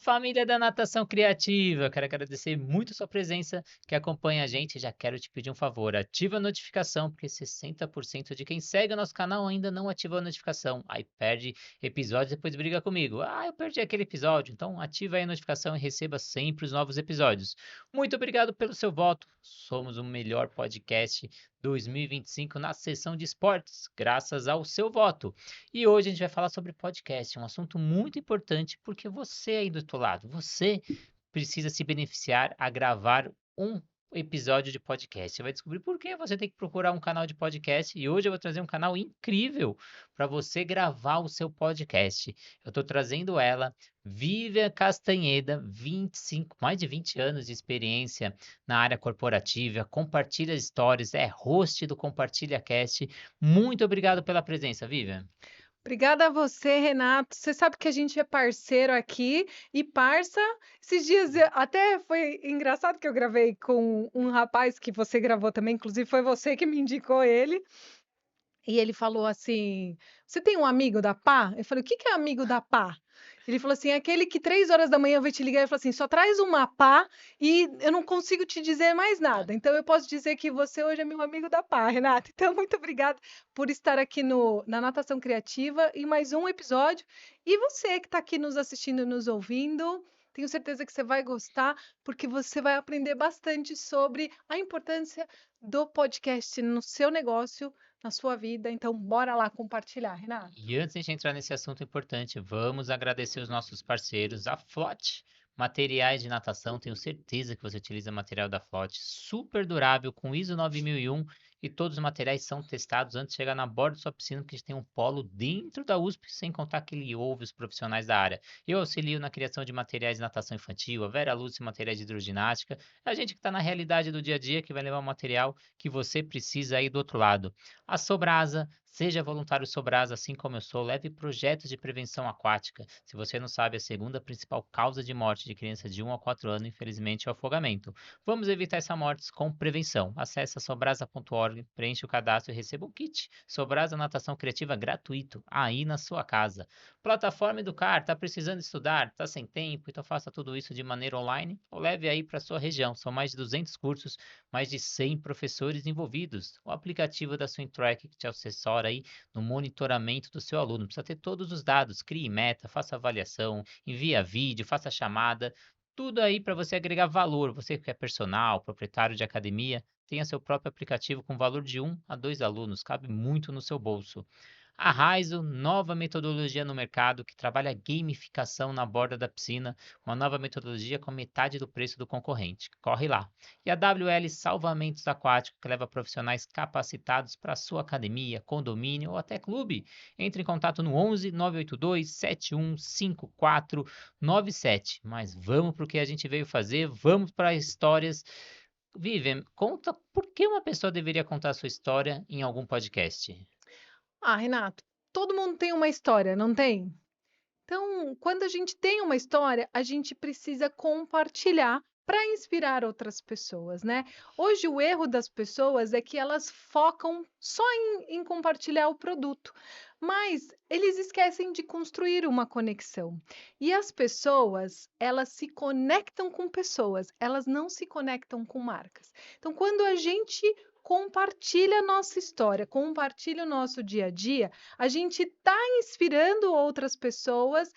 família da Natação Criativa! Quero agradecer muito a sua presença, que acompanha a gente. Já quero te pedir um favor, ativa a notificação, porque 60% de quem segue o nosso canal ainda não ativou a notificação. Aí perde episódio e depois briga comigo. Ah, eu perdi aquele episódio. Então ativa aí a notificação e receba sempre os novos episódios. Muito obrigado pelo seu voto. Somos o melhor podcast 2025 na seção de esportes, graças ao seu voto. E hoje a gente vai falar sobre podcast, um assunto muito importante porque você aí do outro lado, você precisa se beneficiar a gravar um episódio de podcast. Você vai descobrir por que você tem que procurar um canal de podcast e hoje eu vou trazer um canal incrível para você gravar o seu podcast. Eu estou trazendo ela, Vivian Castanheda, 25, mais de 20 anos de experiência na área corporativa, compartilha histórias, é host do Compartilha Cast. Muito obrigado pela presença, Vivian. Obrigada a você, Renato. Você sabe que a gente é parceiro aqui e parça. Esses dias até foi engraçado que eu gravei com um rapaz que você gravou também, inclusive foi você que me indicou ele. E ele falou assim: "Você tem um amigo da pá?" Eu falei: "O que que é amigo da pá?" Ele falou assim: "É aquele que 3 horas da manhã vai te ligar e fala assim: 'Só traz uma pá e eu não consigo te dizer mais nada'. Então eu posso dizer que você hoje é meu amigo da pá, Renato. Então muito obrigada por estar aqui no na Natação Criativa em mais um episódio. E você que está aqui nos assistindo e nos ouvindo, tenho certeza que você vai gostar, porque você vai aprender bastante sobre a importância do podcast no seu negócio, na sua vida. Então, bora lá compartilhar, Renato. E antes de a gente entrar nesse assunto importante, vamos agradecer os nossos parceiros, a Flote Materiais de Natação. Tenho certeza que você utiliza material da Flote, super durável, com ISO 9001 e todos os materiais são testados antes de chegar na borda da sua piscina, porque a gente tem um polo dentro da USP, sem contar que ele ouve os profissionais da área. Eu auxilio na criação de materiais de natação infantil, a Vera Lúcia materiais de hidroginástica. É a gente que está na realidade do dia a dia que vai levar o material que você precisa aí do outro lado. A Sobrasa, seja voluntário Sobrasa, assim como eu sou, leve projetos de prevenção aquática. Se você não sabe, a segunda principal causa de morte de crianças de 1 a 4 anos, infelizmente, é o afogamento. Vamos evitar essa morte com prevenção. Acesse sobrasa.org, preencha o cadastro e receba o kit Sobrasa Natação Criativa gratuito, aí na sua casa. Plataforma Educar, está precisando estudar, está sem tempo, então faça tudo isso de maneira online ou leve aí para sua região. São mais de 200 cursos, mais de 100 professores envolvidos. O aplicativo da Swintrack que te assessora aí no monitoramento do seu aluno. Precisa ter todos os dados, crie meta, faça avaliação, envia vídeo, faça chamada, tudo aí para você agregar valor. Você que é personal, proprietário de academia, tenha seu próprio aplicativo com valor de 1 a 2 alunos, cabe muito no seu bolso. A Raizo, nova metodologia no mercado que trabalha gamificação na borda da piscina, uma nova metodologia com metade do preço do concorrente. Corre lá. E a WL Salvamentos Aquáticos, que leva profissionais capacitados para sua academia, condomínio ou até clube. Entre em contato no 11 982 715497. Mas vamos para o que a gente veio fazer, vamos para as histórias. Vivian, conta por que uma pessoa deveria contar a sua história em algum podcast. Ah, Renato, todo mundo tem uma história, não tem? Então, quando a gente tem uma história, a gente precisa compartilhar para inspirar outras pessoas, né? Hoje, o erro das pessoas é que elas focam só em compartilhar o produto, mas eles esquecem de construir uma conexão. E as pessoas, elas se conectam com pessoas, elas não se conectam com marcas. Então, quando a gente compartilha a nossa história, compartilha o nosso dia a dia, a gente está inspirando outras pessoas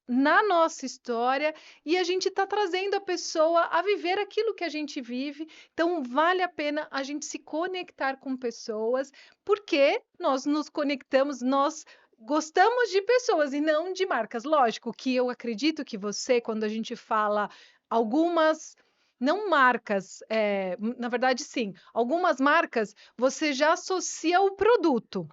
na nossa história e a gente está trazendo a pessoa a viver aquilo que a gente vive. Então, vale a pena a gente se conectar com pessoas, porque nós nos conectamos, nós gostamos de pessoas e não de marcas. Lógico que eu acredito que você, quando a gente fala algumas. Não marcas, na verdade, sim. Algumas marcas você já associa o produto.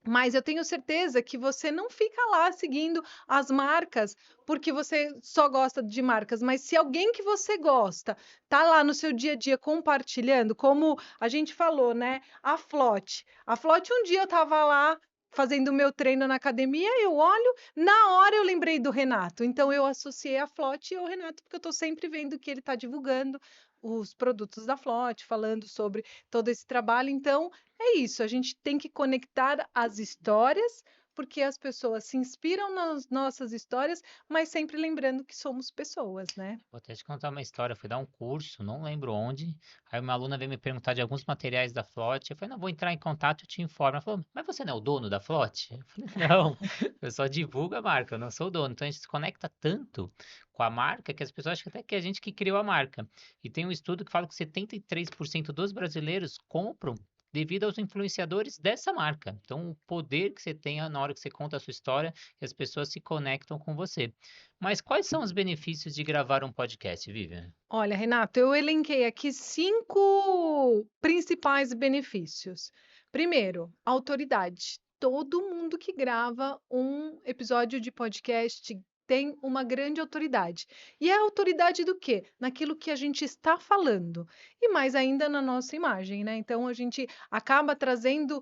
Mas eu tenho certeza que você não fica lá seguindo as marcas, porque você só gosta de marcas, mas se alguém que você gosta tá lá no seu dia a dia compartilhando, como a gente falou, né, a Flote. A Flote um dia eu estava lá fazendo o meu treino na academia, eu olho, na hora eu lembrei do Renato, então eu associei a Flote ao Renato, porque eu estou sempre vendo que ele está divulgando os produtos da Flote, falando sobre todo esse trabalho, então é isso, a gente tem que conectar as histórias porque as pessoas se inspiram nas nossas histórias, mas sempre lembrando que somos pessoas, né? Vou até te contar uma história. Eu fui dar um curso, não lembro onde. Aí uma aluna veio me perguntar de alguns materiais da Flot. Eu falei, não, vou entrar em contato e te informo. Ela falou, mas você não é o dono da Flot? Eu falei, não, eu só divulgo a marca, eu não sou o dono. Então a gente se conecta tanto com a marca que as pessoas acham até que é a gente que criou a marca. E tem um estudo que fala que 73% dos brasileiros compram devido aos influenciadores dessa marca. Então, o poder que você tem na hora que você conta a sua história e as pessoas se conectam com você. Mas quais são os benefícios de gravar um podcast, Vivian? Olha, Renato, eu elenquei aqui 5 principais benefícios. Primeiro, autoridade. Todo mundo que grava um episódio de podcast tem uma grande autoridade. E é autoridade do quê? Naquilo que a gente está falando. E mais ainda na nossa imagem, né? Então a gente acaba trazendo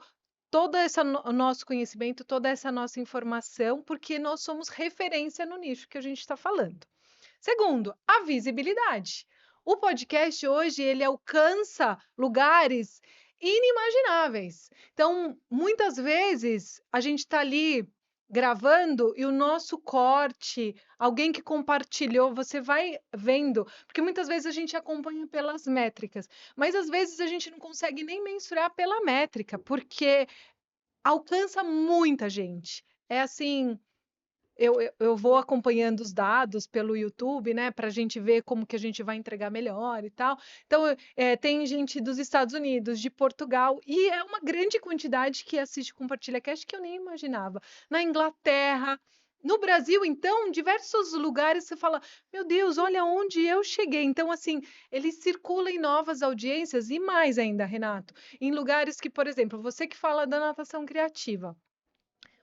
todo esse nosso conhecimento, toda essa nossa informação, porque nós somos referência no nicho que a gente está falando. Segundo, a visibilidade. O podcast hoje ele alcança lugares inimagináveis. Então, muitas vezes a gente está ali gravando e o nosso corte, alguém que compartilhou, você vai vendo, porque muitas vezes a gente acompanha pelas métricas, mas às vezes a gente não consegue nem mensurar pela métrica, porque alcança muita gente. É assim, eu vou acompanhando os dados pelo YouTube, né, para a gente ver como que a gente vai entregar melhor e tal. Então, tem gente dos Estados Unidos, de Portugal, e é uma grande quantidade que assiste Compartilha Cast que eu nem imaginava. Na Inglaterra, no Brasil, então, diversos lugares você fala, meu Deus, olha onde eu cheguei. Então, assim, ele circula em novas audiências e mais ainda, Renato, em lugares que, por exemplo, você que fala da natação criativa.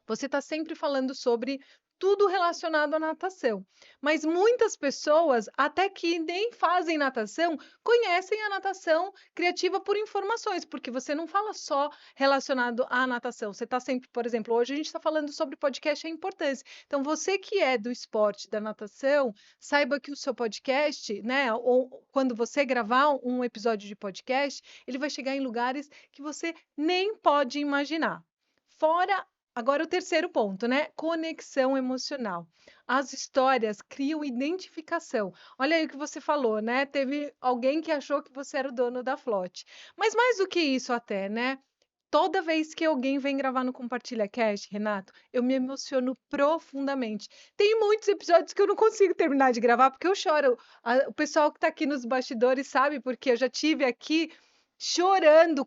Você está sempre falando sobre tudo relacionado à natação. Mas muitas pessoas, até que nem fazem natação, conhecem a natação criativa por informações, porque você não fala só relacionado à natação. Você está sempre, por exemplo, hoje a gente está falando sobre podcast e a importância. Então, você que é do esporte, da natação, saiba que o seu podcast, né, ou quando você gravar um episódio de podcast, ele vai chegar em lugares que você nem pode imaginar. Fora agora o terceiro ponto, né? Conexão emocional. As histórias criam identificação. Olha aí o que você falou, né? Teve alguém que achou que você era o dono da Flote. Mas mais do que isso até, né? Toda vez que alguém vem gravar no Compartilha Cast, Renato, eu me emociono profundamente. Tem muitos episódios que eu não consigo terminar de gravar porque eu choro. O pessoal que está aqui nos bastidores sabe, porque eu já tive aqui chorando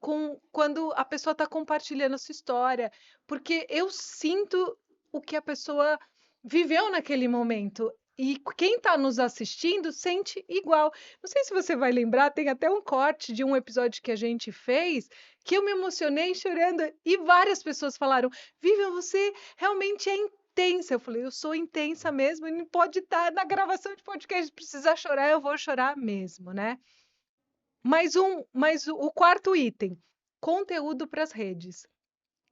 quando a pessoa está compartilhando a sua história, porque eu sinto o que a pessoa viveu naquele momento. E quem está nos assistindo sente igual. Não sei se você vai lembrar, tem até um corte de um episódio que a gente fez que eu me emocionei chorando e várias pessoas falaram: Vivian, você realmente é intensa. Eu falei: eu sou intensa mesmo e não pode estar na gravação de podcast. Se precisar chorar, eu vou chorar mesmo, né? Mas o quarto item, conteúdo para as redes.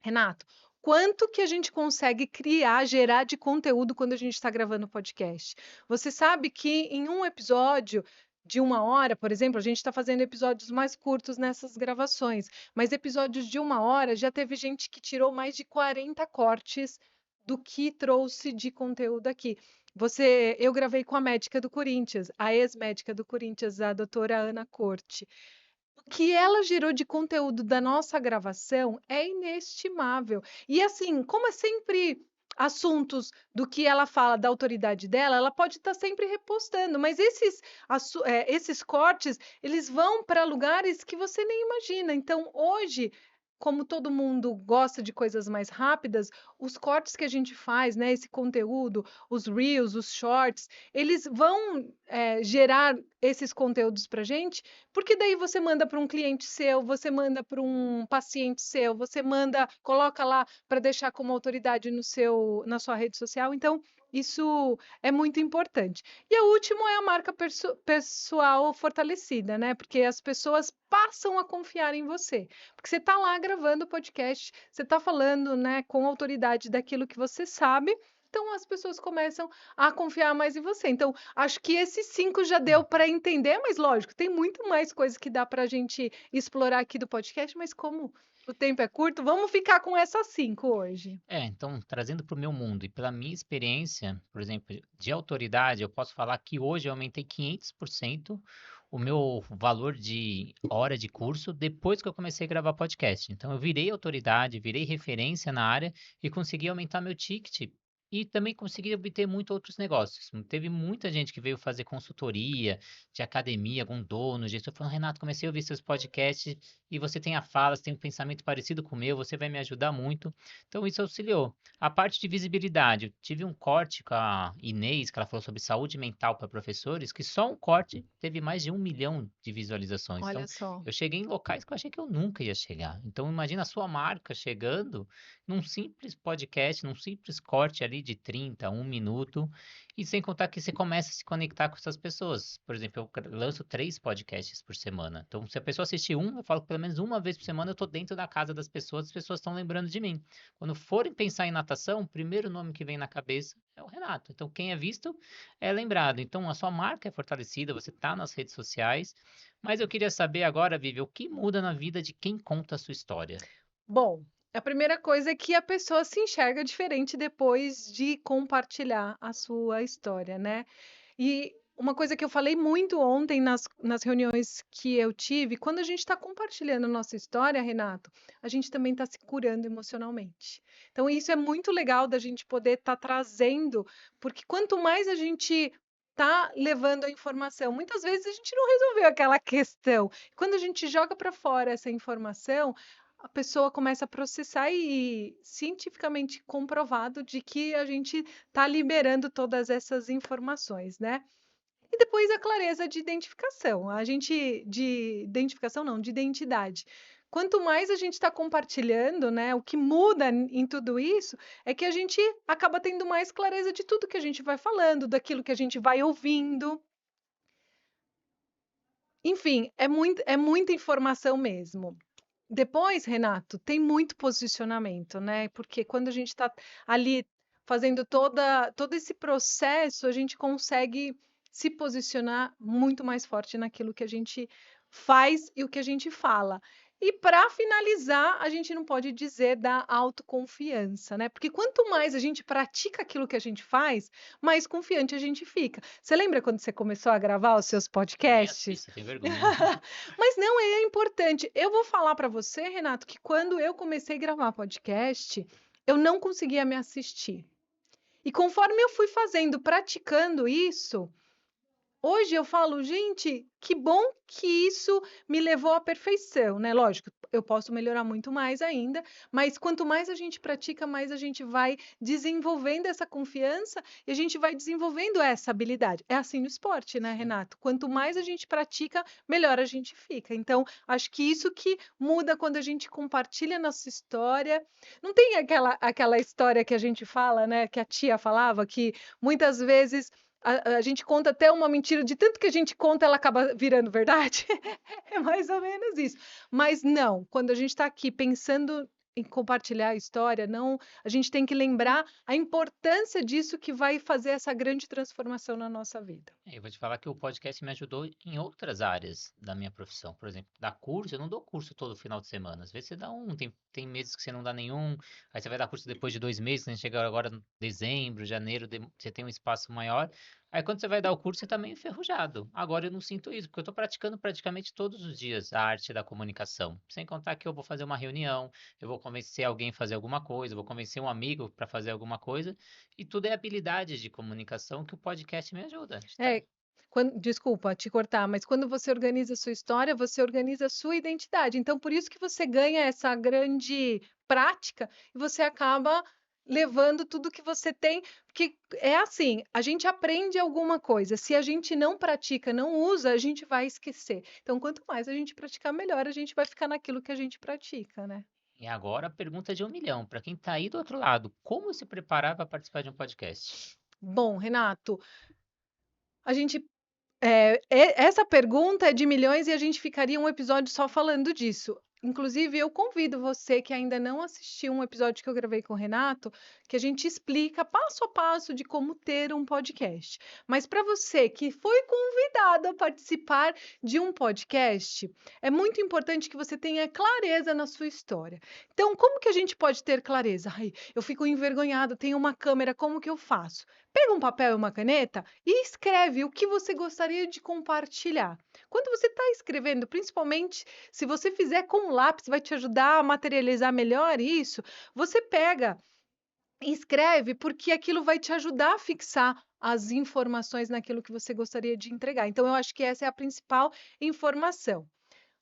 Renato, quanto que a gente consegue criar, gerar de conteúdo quando a gente está gravando podcast? Você sabe que em um episódio de 1 hora, por exemplo, a gente está fazendo episódios mais curtos nessas gravações, mas episódios de 1 hora já teve gente que tirou mais de 40 cortes do que trouxe de conteúdo aqui. Eu gravei com a médica do Corinthians, a ex-médica do Corinthians, a doutora Ana Corte. O que ela gerou de conteúdo da nossa gravação é inestimável. E assim, como é sempre assuntos do que ela fala da autoridade dela, ela pode estar sempre repostando, mas esses cortes, eles vão para lugares que você nem imagina. Então, hoje, como todo mundo gosta de coisas mais rápidas, os cortes que a gente faz, né, esse conteúdo, os reels, os shorts, eles vão gerar esses conteúdos para gente, porque daí você manda para um cliente seu, você manda para um paciente seu, você manda, coloca lá para deixar como autoridade na sua rede social. Então, isso é muito importante. E o último é a marca pessoal fortalecida, né? Porque as pessoas passam a confiar em você. Porque você está lá gravando o podcast, você está falando, né, com autoridade daquilo que você sabe, então as pessoas começam a confiar mais em você. Então, acho que esses 5 já deu para entender, mas lógico, tem muito mais coisas que dá para a gente explorar aqui do podcast, mas como o tempo é curto, vamos ficar com essas 5 hoje. Então, trazendo para o meu mundo e pela minha experiência, por exemplo, de autoridade, eu posso falar que hoje eu aumentei 500% o meu valor de hora de curso depois que eu comecei a gravar podcast. Então, eu virei autoridade, virei referência na área e consegui aumentar meu ticket. E também consegui obter muito outros negócios. Teve muita gente que veio fazer consultoria de academia, algum dono, gestor, falando, Renato, comecei a ouvir seus podcasts e você tem a fala, você tem um pensamento parecido com o meu, você vai me ajudar muito. Então isso auxiliou. A parte de visibilidade, eu tive um corte com a Inês, que ela falou sobre saúde mental para professores, que só um corte teve mais de 1 milhão de visualizações. Olha Então só. eu cheguei em locais que eu achei que eu nunca ia chegar. Então imagina a sua marca chegando num simples podcast, num simples corte ali de 30, 1 minuto, e sem contar que você começa a se conectar com essas pessoas. Por exemplo, eu lanço 3 podcasts por semana. Então, se a pessoa assistir eu falo que pelo menos uma vez por semana eu tô dentro da casa das pessoas, as pessoas estão lembrando de mim. Quando forem pensar em natação, o primeiro nome que vem na cabeça é o Renato. Então, quem é visto é lembrado. Então, a sua marca é fortalecida, você está nas redes sociais. Mas eu queria saber agora, Vivi, o que muda na vida de quem conta a sua história? Bom, a primeira coisa é que a pessoa se enxerga diferente depois de compartilhar a sua história, né? E uma coisa que eu falei muito ontem nas reuniões que eu tive, quando a gente está compartilhando nossa história, Renato, a gente também está se curando emocionalmente. Então, isso é muito legal da gente poder estar trazendo, porque quanto mais a gente está levando a informação, muitas vezes a gente não resolveu aquela questão. Quando a gente joga para fora essa informação, a pessoa começa a processar e cientificamente comprovado de que a gente está liberando todas essas informações, né? E depois a clareza de identificação. A gente de identificação não, de identidade. Quanto mais a gente está compartilhando, né, o que muda em tudo isso é que a gente acaba tendo mais clareza de tudo que a gente vai falando, daquilo que a gente vai ouvindo. Enfim, é muita informação mesmo. Depois, Renato, tem muito posicionamento, né? Porque quando a gente está ali fazendo todo esse processo, a gente consegue se posicionar muito mais forte naquilo que a gente faz e o que a gente fala. E para finalizar, a gente não pode dizer da autoconfiança, né? Porque quanto mais a gente pratica aquilo que a gente faz, mais confiante a gente fica. Você lembra quando você começou a gravar os seus Nem podcasts? assista, tem vergonha. Mas não é importante. Eu vou falar para você, Renato, que quando eu comecei a gravar podcast, eu não conseguia me assistir. E conforme eu fui fazendo, praticando isso, hoje eu falo, gente, que bom que isso me levou à perfeição, né? Lógico, eu posso melhorar muito mais ainda, mas quanto mais a gente pratica, mais a gente vai desenvolvendo essa confiança e a gente vai desenvolvendo essa habilidade. É assim no esporte, né, Sim. Renato? Quanto mais a gente pratica, melhor a gente fica. Então, acho que isso que muda quando a gente compartilha nossa história. Não tem aquela história que a gente fala, né, que a tia falava, que muitas vezes a gente conta até uma mentira, de tanto que a gente conta, ela acaba virando verdade. É mais ou menos isso. Mas não, quando a gente está aqui pensando em compartilhar a história, não, a gente tem que lembrar a importância disso que vai fazer essa grande transformação na nossa vida. Eu vou te falar que o podcast me ajudou em outras áreas da minha profissão. Por exemplo, dar curso, eu não dou curso todo final de semana. Às vezes você dá tem meses que você não dá nenhum, aí você vai dar curso depois de 2 meses, né? Chega agora em dezembro, janeiro, você tem um espaço maior. Aí quando você vai dar o curso, você tá meio enferrujado. Agora eu não sinto isso, porque eu tô praticando praticamente todos os dias a arte da comunicação. Sem contar que eu vou fazer uma reunião, eu vou convencer alguém a fazer alguma coisa, eu vou convencer um amigo para fazer alguma coisa. E tudo é habilidade de comunicação que o podcast me ajuda. É, desculpa te cortar, mas quando você organiza a sua história, você organiza a sua identidade. Então, por isso que você ganha essa grande prática e você acaba levando tudo que você tem, porque é assim, a gente aprende alguma coisa, se a gente não pratica, não usa, a gente vai esquecer. Então, quanto mais a gente praticar, melhor a gente vai ficar naquilo que a gente pratica, né? E agora a pergunta de 1 milhão. Para quem está aí do outro lado, como se preparar para participar de um podcast? Bom, Renato, a gente essa pergunta é de milhões e a gente ficaria um episódio só falando disso. Inclusive, eu convido você que ainda não assistiu um episódio que eu gravei com o Renato, que a gente explica passo a passo de como ter um podcast. Mas para você que foi convidado a participar de um podcast, é muito importante que você tenha clareza na sua história. Então, como que a gente pode ter clareza? Ai, eu fico envergonhado, tenho uma câmera, como que eu faço? Pega um papel e uma caneta e escreve o que você gostaria de compartilhar. Quando você está escrevendo, principalmente se você fizer com lápis, vai te ajudar a materializar melhor isso. Você pega e escreve, porque aquilo vai te ajudar a fixar as informações naquilo que você gostaria de entregar. Então, eu acho que essa é a principal informação.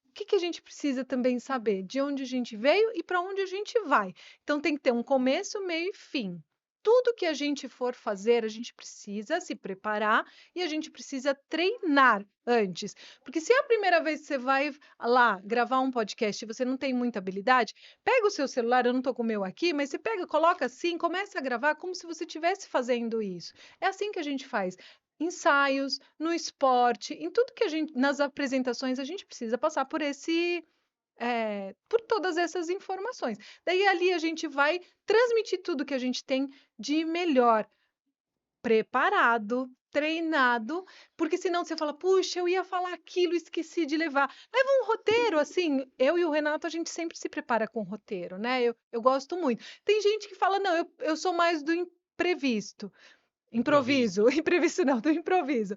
O que que a gente precisa também saber? De onde a gente veio e para onde a gente vai. Então, tem que ter um começo, meio e fim. Tudo que a gente for fazer, a gente precisa se preparar e a gente precisa treinar antes. Porque se é a primeira vez que você vai lá gravar um podcast e você não tem muita habilidade, pega o seu celular, eu não estou com o meu aqui, mas você pega, coloca assim, começa a gravar como se você estivesse fazendo isso. É assim que a gente faz. Ensaios, no esporte, em tudo que a gente, nas apresentações, a gente precisa passar por por todas essas informações. Daí ali a gente vai transmitir tudo que a gente tem de melhor, preparado, treinado, porque senão você fala, puxa, eu ia falar aquilo, esqueci de levar. Leva um roteiro, assim, eu e o Renato, a gente sempre se prepara com roteiro, né? Eu gosto muito. Tem gente que fala, não, eu sou mais do imprevisto. Improviso. Improviso, imprevisto não, do improviso.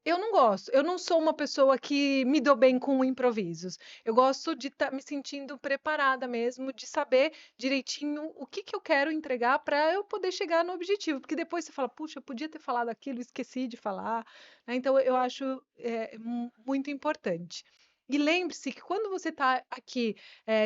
Eu não gosto. Eu não sou uma pessoa que me dou bem com improvisos. Eu gosto de estar me sentindo preparada mesmo, de saber direitinho o que que eu quero entregar para eu poder chegar no objetivo. Porque depois você fala, puxa, eu podia ter falado aquilo, esqueci de falar, né? Então eu acho muito importante. E lembre-se que quando você está aqui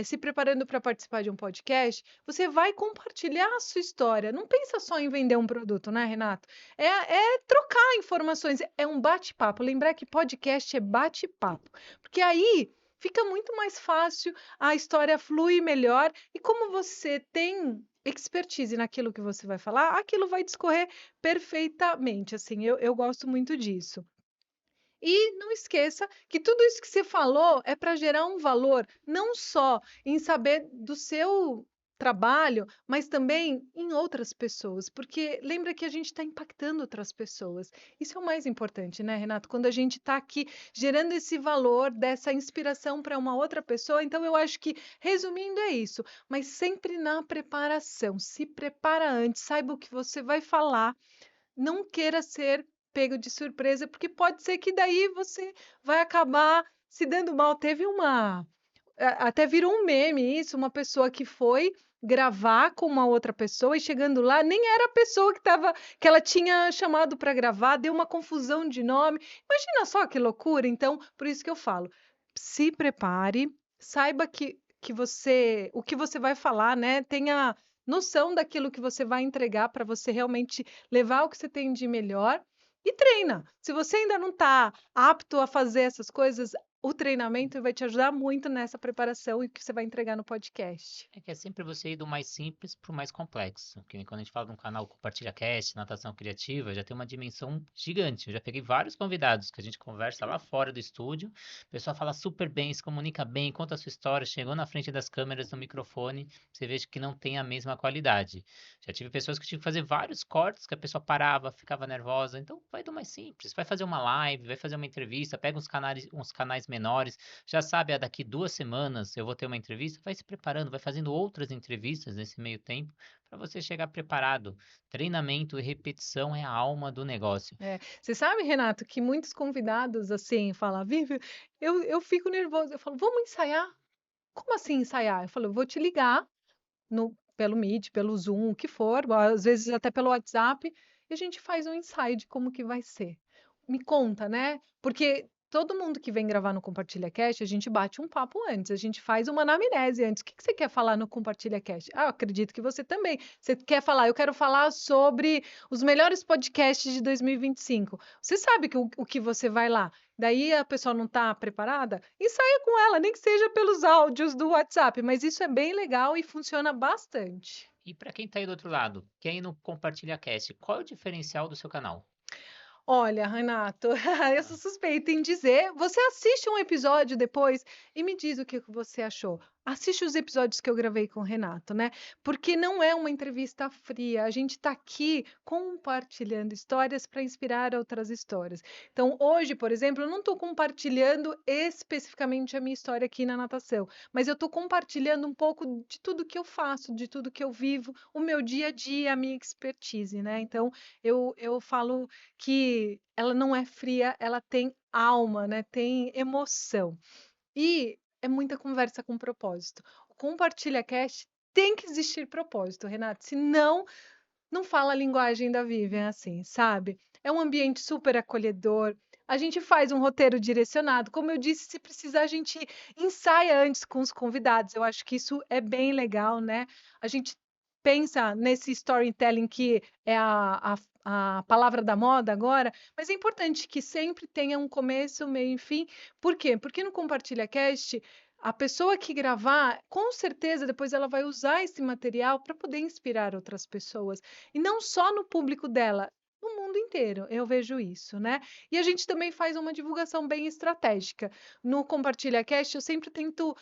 se preparando para participar de um podcast, você vai compartilhar a sua história. Não pensa só em vender um produto, né, Renato? É trocar informações, é um bate-papo. Lembrar que podcast é bate-papo, porque aí fica muito mais fácil, a história flui melhor e como você tem expertise naquilo que você vai falar, aquilo vai discorrer perfeitamente. Assim, eu gosto muito disso. E não esqueça que tudo isso que você falou é para gerar um valor, não só em saber do seu trabalho, mas também em outras pessoas, porque lembra que a gente está impactando outras pessoas. Isso é o mais importante, né, Renato? Quando a gente está aqui gerando esse valor, dessa inspiração para uma outra pessoa. Então, eu acho que, resumindo, é isso, mas sempre na preparação. Se prepara antes, saiba o que você vai falar, não queira ser pego de surpresa, porque pode ser que daí você vai acabar se dando mal. Teve até virou um meme isso, uma pessoa que foi gravar com uma outra pessoa e chegando lá, nem era a pessoa que ela tinha chamado para gravar, deu uma confusão de nome. Imagina só que loucura. Então, por isso que eu falo, se prepare, saiba o que você vai falar, né? Tenha noção daquilo que você vai entregar para você realmente levar o que você tem de melhor e treina. Se você ainda não está apto a fazer essas coisas, o treinamento vai te ajudar muito nessa preparação e o que você vai entregar no podcast. É que é sempre você ir do mais simples para o mais complexo. Que nem quando a gente fala de um canal Compartilha Cast, natação criativa, já tem uma dimensão gigante. Eu já peguei vários convidados que a gente conversa lá fora do estúdio. O pessoal fala super bem, se comunica bem, conta a sua história, chegou na frente das câmeras, no microfone, você vê que não tem a mesma qualidade. Já tive pessoas que tive que fazer vários cortes, que a pessoa parava, ficava nervosa. Então vai do mais simples. Vai fazer uma live, vai fazer uma entrevista, pega uns canais menores, já sabe, daqui 2 semanas eu vou ter uma entrevista, vai se preparando, vai fazendo outras entrevistas nesse meio tempo para você chegar preparado. Treinamento e repetição é a alma do negócio. Você sabe, Renato, que muitos convidados assim falam, Vivi, eu fico nervoso. Eu falo, vamos ensaiar? Como assim ensaiar? Eu falo, eu vou te ligar pelo Meet, pelo Zoom, o que for, às vezes até pelo WhatsApp, e a gente faz um ensaio de como que vai ser. Me conta, né? Porque todo mundo que vem gravar no Compartilha Cast, a gente bate um papo antes, a gente faz uma anamnese antes. O que que você quer falar no Compartilha Cast? Ah, eu acredito que você também. Você quer falar, eu quero falar sobre os melhores podcasts de 2025. Você sabe que o que você vai lá. Daí a pessoa não está preparada? Ensaia com ela, nem que seja pelos áudios do WhatsApp, mas isso é bem legal e funciona bastante. E para quem está aí do outro lado, quem não compartilha cast, qual é o diferencial do seu canal? Olha, Renato, eu sou suspeita em dizer. Você assiste um episódio depois e me diz o que que você achou. Assiste os episódios que eu gravei com o Renato, né? Porque não é uma entrevista fria. A gente está aqui compartilhando histórias para inspirar outras histórias. Então, hoje, por exemplo, eu não estou compartilhando especificamente a minha história aqui na natação, mas eu estou compartilhando um pouco de tudo que eu faço, de tudo que eu vivo, o meu dia a dia, a minha expertise, né? Então, eu falo que ela não é fria, ela tem alma, né, tem emoção. E é muita conversa com propósito. O Compartilha Cast tem que existir propósito, Renato, senão não fala a linguagem da Vivian assim, sabe? É um ambiente super acolhedor. A gente faz um roteiro direcionado. Como eu disse, se precisar, a gente ensaia antes com os convidados. Eu acho que isso é bem legal, né? A gente pensa nesse storytelling que é a palavra da moda agora, mas é importante que sempre tenha um começo, meio e fim. Por quê? Porque no Compartilha Cast, a pessoa que gravar, com certeza, depois ela vai usar esse material para poder inspirar outras pessoas. E não só no público dela, no mundo inteiro, eu vejo isso, né? E a gente também faz uma divulgação bem estratégica. No Compartilha Cast, eu sempre tento,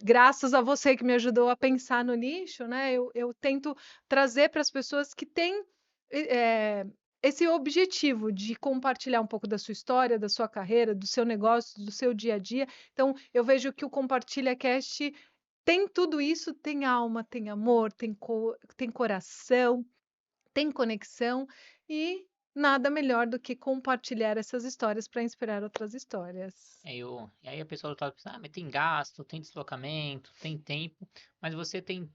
graças a você que me ajudou a pensar no nicho, né? Eu tento trazer para as pessoas que têm eh, esse objetivo de compartilhar um pouco da sua história, da sua carreira, do seu negócio, do seu dia a dia. Então, eu vejo que o Compartilha Cast tem tudo isso, tem alma, tem amor, tem coração, tem conexão e nada melhor do que compartilhar essas histórias para inspirar outras histórias. E aí a pessoa do outro lado pensa, mas tem gasto, tem deslocamento, tem tempo, mas você tem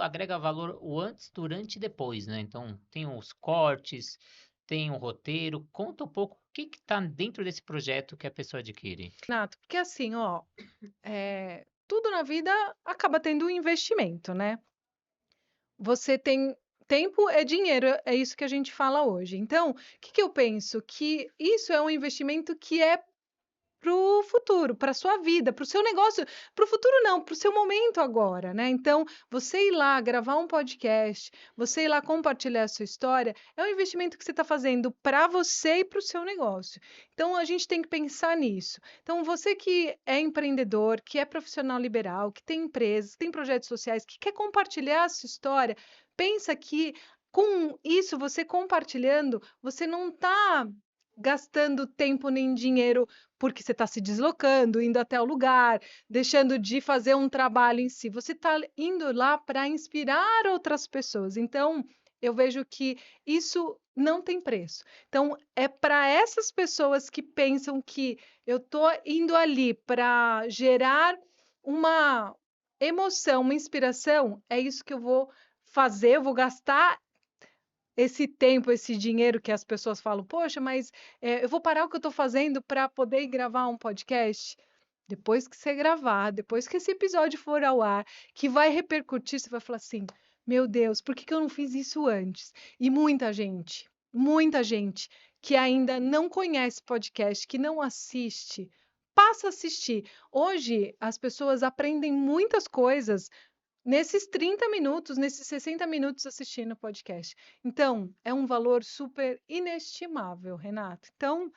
agrega valor o antes, durante e depois, né? Então tem os cortes, tem o roteiro. Conta um pouco o que está dentro desse projeto que a pessoa adquire. Renato, porque assim, ó, tudo na vida acaba tendo um investimento, né? Você tem tempo é dinheiro, é isso que a gente fala hoje. Então, o que que eu penso? Que isso é um investimento que é para o futuro, para a sua vida, para o seu negócio, para o futuro não, para o seu momento agora, né? Então, você ir lá gravar um podcast, você ir lá compartilhar a sua história, é um investimento que você está fazendo para você e para o seu negócio. Então, a gente tem que pensar nisso. Então, você que é empreendedor, que é profissional liberal, que tem empresas, que tem projetos sociais, que quer compartilhar a sua história, pensa que com isso, você compartilhando, você não está gastando tempo nem dinheiro porque você está se deslocando, indo até o lugar, deixando de fazer um trabalho em si. Você está indo lá para inspirar outras pessoas. Então, eu vejo que isso não tem preço. Então, é para essas pessoas que pensam que eu estou indo ali para gerar uma emoção, uma inspiração, é isso que eu vou fazer, eu vou gastar esse tempo, esse dinheiro que as pessoas falam: "Poxa, mas, eu vou parar o que eu estou fazendo para poder ir gravar um podcast". Depois que você gravar, depois que esse episódio for ao ar, que vai repercutir, você vai falar assim: "Meu Deus, por que que eu não fiz isso antes?". E muita gente que ainda não conhece podcast, que não assiste, passa a assistir. Hoje, as pessoas aprendem muitas coisas nesses 30 minutos, nesses 60 minutos assistindo o podcast. Então, é um valor super inestimável, Renato. Então,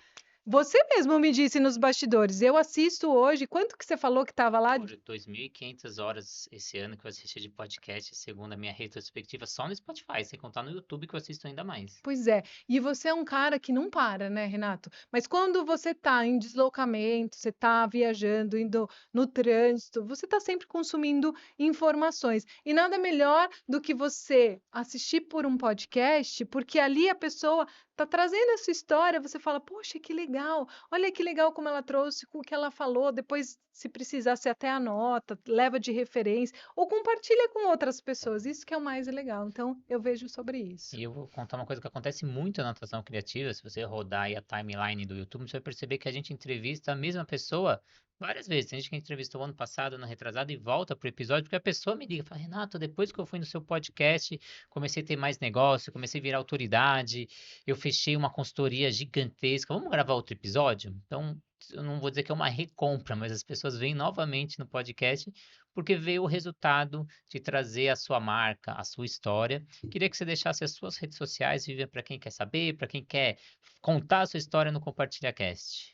você mesmo me disse nos bastidores, eu assisto hoje, quanto que você falou que estava lá? Por 2.500 horas esse ano que eu assisti de podcast, segundo a minha retrospectiva, só no Spotify, sem contar no YouTube que eu assisto ainda mais. Pois é, e você é um cara que não para, né, Renato? Mas quando você está em deslocamento, você está viajando, indo no trânsito, você está sempre consumindo informações. E nada melhor do que você assistir por um podcast, porque ali a pessoa está trazendo essa história, você fala, poxa, que legal, olha que legal como ela trouxe, com o que ela falou, depois, se precisar, você até anota, leva de referência, ou compartilha com outras pessoas, isso que é o mais legal. Então, eu vejo sobre isso. E eu vou contar uma coisa que acontece muito na natação criativa. Se você rodar aí a timeline do YouTube, você vai perceber que a gente entrevista a mesma pessoa Várias vezes. Tem gente que entrevistou ano passado, ano retrasado, e volta pro episódio, porque a pessoa me liga, fala, Renato, depois que eu fui no seu podcast, comecei a ter mais negócio, comecei a virar autoridade, eu fechei uma consultoria gigantesca. Vamos gravar outro episódio? Então, eu não vou dizer que é uma recompra, mas as pessoas vêm novamente no podcast porque vê o resultado de trazer a sua marca, a sua história. Queria que você deixasse as suas redes sociais, Vivian, para quem quer saber, para quem quer contar a sua história no Compartilha Cast.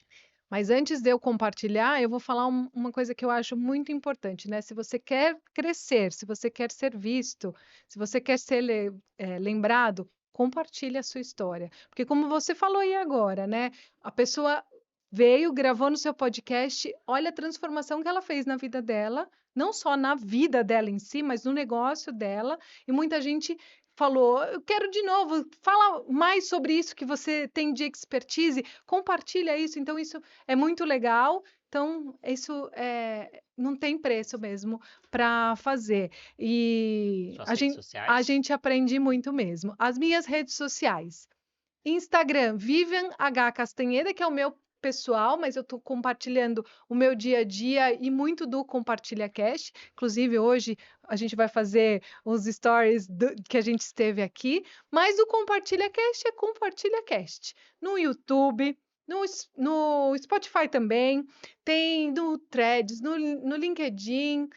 Mas antes de eu compartilhar, eu vou falar uma coisa que eu acho muito importante, né? Se você quer crescer, se você quer ser visto, se você quer ser lembrado, compartilhe a sua história. Porque como você falou aí agora, né? A pessoa veio, gravou no seu podcast, olha a transformação que ela fez na vida dela, não só na vida dela em si, mas no negócio dela. E muita gente falou: eu quero de novo, fala mais sobre isso que você tem de expertise, compartilha isso. Então, isso é muito legal. Então, isso não tem preço mesmo para fazer. E Suas a redes gente, a sociais. gente aprende muito mesmo. As minhas redes sociais. Instagram, Vivian H. Castanheira, que é o meu pessoal, mas eu estou compartilhando o meu dia a dia e muito do Compartilha Cast. Inclusive, hoje a gente vai fazer os stories que a gente esteve aqui, mas o Compartilha Cast é Compartilha Cast. No YouTube, no Spotify também, tem no Threads, no LinkedIn,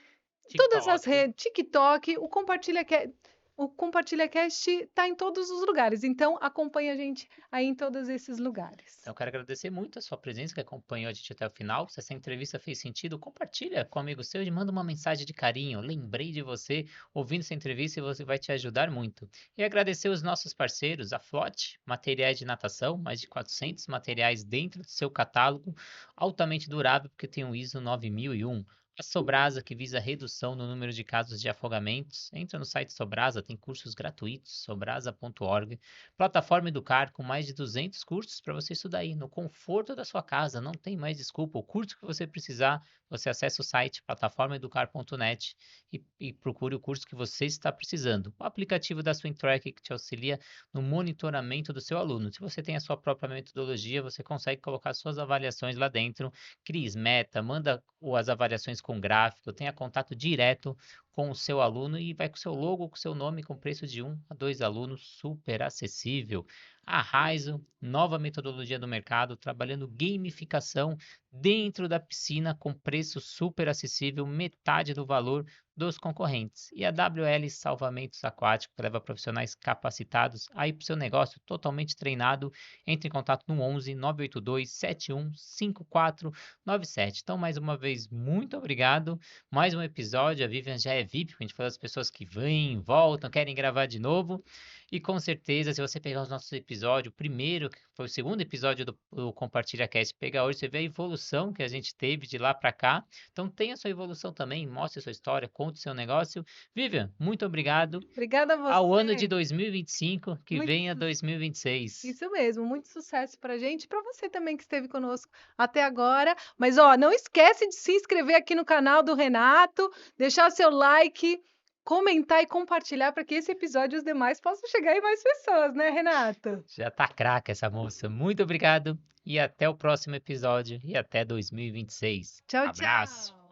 todas as TikTok. redes, TikTok, o Compartilha Cast está em todos os lugares. Então, acompanhe a gente aí em todos esses lugares. Então, eu quero agradecer muito a sua presença, que acompanhou a gente até o final. Se essa entrevista fez sentido, compartilha com um amigo seu e manda uma mensagem de carinho. Lembrei de você ouvindo essa entrevista e você vai te ajudar muito. E agradecer os nossos parceiros, a Flot, materiais de natação, mais de 400 materiais dentro do seu catálogo, altamente durável, porque tem o ISO 9001. A Sobrasa, que visa redução no número de casos de afogamentos. Entra no site Sobrasa, tem cursos gratuitos, sobrasa.org. Plataforma Educar, com mais de 200 cursos para você estudar aí, no conforto da sua casa, não tem mais desculpa. O curso que você precisar, você acessa o site plataformaeducar.net e procure o curso que você está precisando. O aplicativo da Swintrack que te auxilia no monitoramento do seu aluno. Se você tem a sua própria metodologia, você consegue colocar suas avaliações lá dentro, crie meta, manda as avaliações com gráfico, tenha contato direto com o seu aluno e vai com o seu logo, com o seu nome, com preço de 1 a 2 alunos, super acessível. A Raizo, nova metodologia do mercado, trabalhando gamificação dentro da piscina com preço super acessível, metade do valor dos concorrentes. E a WL Salvamentos Aquáticos, que leva profissionais capacitados aí para o seu negócio totalmente treinado. Entre em contato no 11 982 71 5497. Então, mais uma vez, muito obrigado. Mais um episódio. A Vivian já é VIP, a gente fala das pessoas que vêm, voltam, querem gravar de novo. E com certeza, se você pegar os nossos episódios, o primeiro, que foi o segundo episódio do Compartilha Cast, pegar hoje, você vê a evolução que a gente teve de lá para cá. Então tenha sua evolução também, mostre sua história, conte seu negócio. Vivian, muito obrigado. Obrigada a Ao ano de você. 2025, que Muito venha 2026. Isso mesmo, muito sucesso para a gente, para você também que esteve conosco até agora. Mas ó, não esquece de se inscrever aqui no canal do Renato, deixar seu like, comentar e compartilhar para que esse episódio e os demais possam chegar em mais pessoas, né, Renato? Já tá craca essa moça. Muito obrigado e até o próximo episódio e até 2026. Tchau, Abraço. tchau.